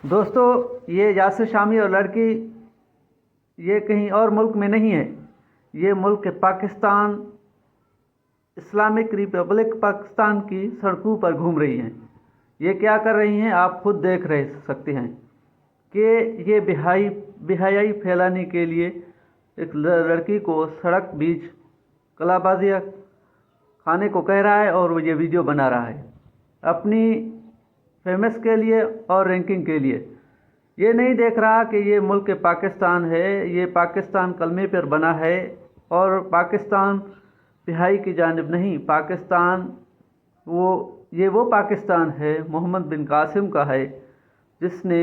دوستو، یہ یاسر شامی اور لڑکی یہ کہیں اور ملک میں نہیں ہے، یہ ملک پاکستان، اسلامک ریپبلک پاکستان کی سڑکوں پر گھوم رہی ہیں۔ یہ کیا کر رہی ہیں آپ خود دیکھ رہ سکتے ہیں کہ یہ بہائی پھیلانے کے لیے ایک لڑکی کو سڑک بیچ کلا بازیاں کھانے کو کہہ رہا ہے اور وہ یہ ویڈیو بنا رہا ہے اپنی فیمس کے لیے اور رینکنگ کے لیے۔ یہ نہیں دیکھ رہا کہ یہ ملک پاکستان ہے، یہ پاکستان کلمے پر بنا ہے اور پاکستان بہائی کی جانب نہیں، پاکستان وہ پاکستان ہے محمد بن قاسم کا ہے جس نے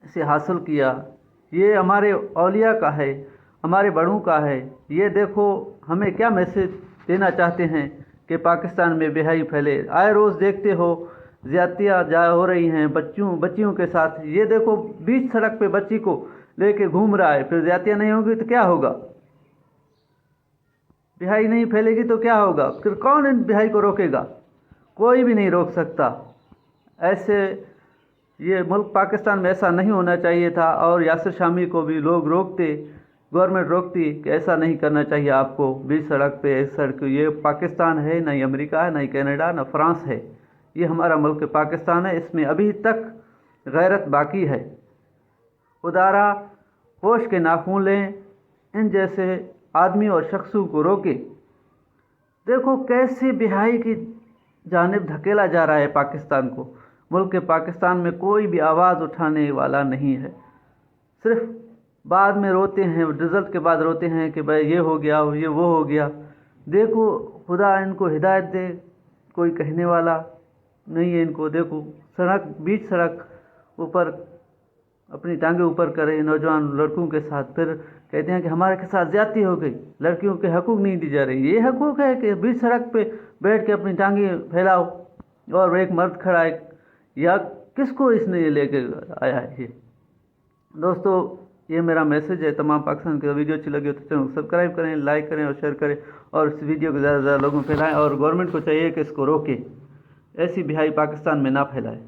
اسے حاصل کیا۔ یہ ہمارے اولیاء کا ہے، ہمارے بڑوں کا ہے۔ یہ دیکھو ہمیں کیا میسج دینا چاہتے ہیں کہ پاکستان میں بہائی پھیلے۔ آئے روز دیکھتے ہو زیادتیاں ہو رہی ہیں بچیوں کے ساتھ۔ یہ دیکھو بیچ سڑک پہ بچی کو لے کے گھوم رہا ہے، پھر زیادتیاں نہیں ہوگی تو کیا ہوگا؟ بہائی نہیں پھیلے گی تو کیا ہوگا؟ پھر کون ان بہائی کو روکے گا؟ کوئی بھی نہیں روک سکتا۔ ایسے یہ ملک پاکستان میں ایسا نہیں ہونا چاہیے تھا، اور یاسر شامی کو بھی لوگ روکتے، گورنمنٹ روکتی کہ ایسا نہیں کرنا چاہیے آپ کو بیچ سڑک پہ۔ یہ پاکستان ہے، نہ ہی امریکہ ہے، نہ ہی کینیڈا، نہ فرانس ہے، یہ ہمارا ملک پاکستان ہے۔ اس میں ابھی تک غیرت باقی ہے۔ خدارا ہوش کے ناخن لیں، ان جیسے آدمی اور شخصوں کو روکے۔ دیکھو کیسے بہائی کی جانب دھکیلا جا رہا ہے پاکستان کو۔ ملک پاکستان میں کوئی بھی آواز اٹھانے والا نہیں ہے، صرف بعد میں روتے ہیں، رزلٹ کے بعد روتے ہیں کہ بھائی یہ ہو گیا، یہ وہ ہو گیا۔ دیکھو خدا ان کو ہدایت دے، کوئی کہنے والا نہیں ہے ان کو۔ دیکھو بیچ سڑک اوپر اپنی ٹانگیں اوپر کرے نوجوان لڑکوں کے ساتھ، پھر کہتے ہیں کہ ہمارے کے ساتھ زیادتی ہو گئی، لڑکیوں کے حقوق نہیں دی جا رہی۔ یہ حقوق ہے کہ بیچ سڑک پہ بیٹھ کے اپنی ٹانگیں پھیلاؤ اور ایک مرد کھڑا ہے، یا کس کو اس نے یہ لے کے آیا ہے؟ یہ دوستو، یہ میرا میسج ہے تمام پاکستان کے۔ ویڈیو اچھی لگی تو چینل کو سبسکرائب کریں، لائک کریں اور شیئر کریں، اور اس ویڈیو کو زیادہ سے زیادہ لوگوں میں پھیلائیں، اور گورنمنٹ کو چاہیے کہ اس کو روکے، ایسی بہائی پاکستان میں نہ پھیلائے۔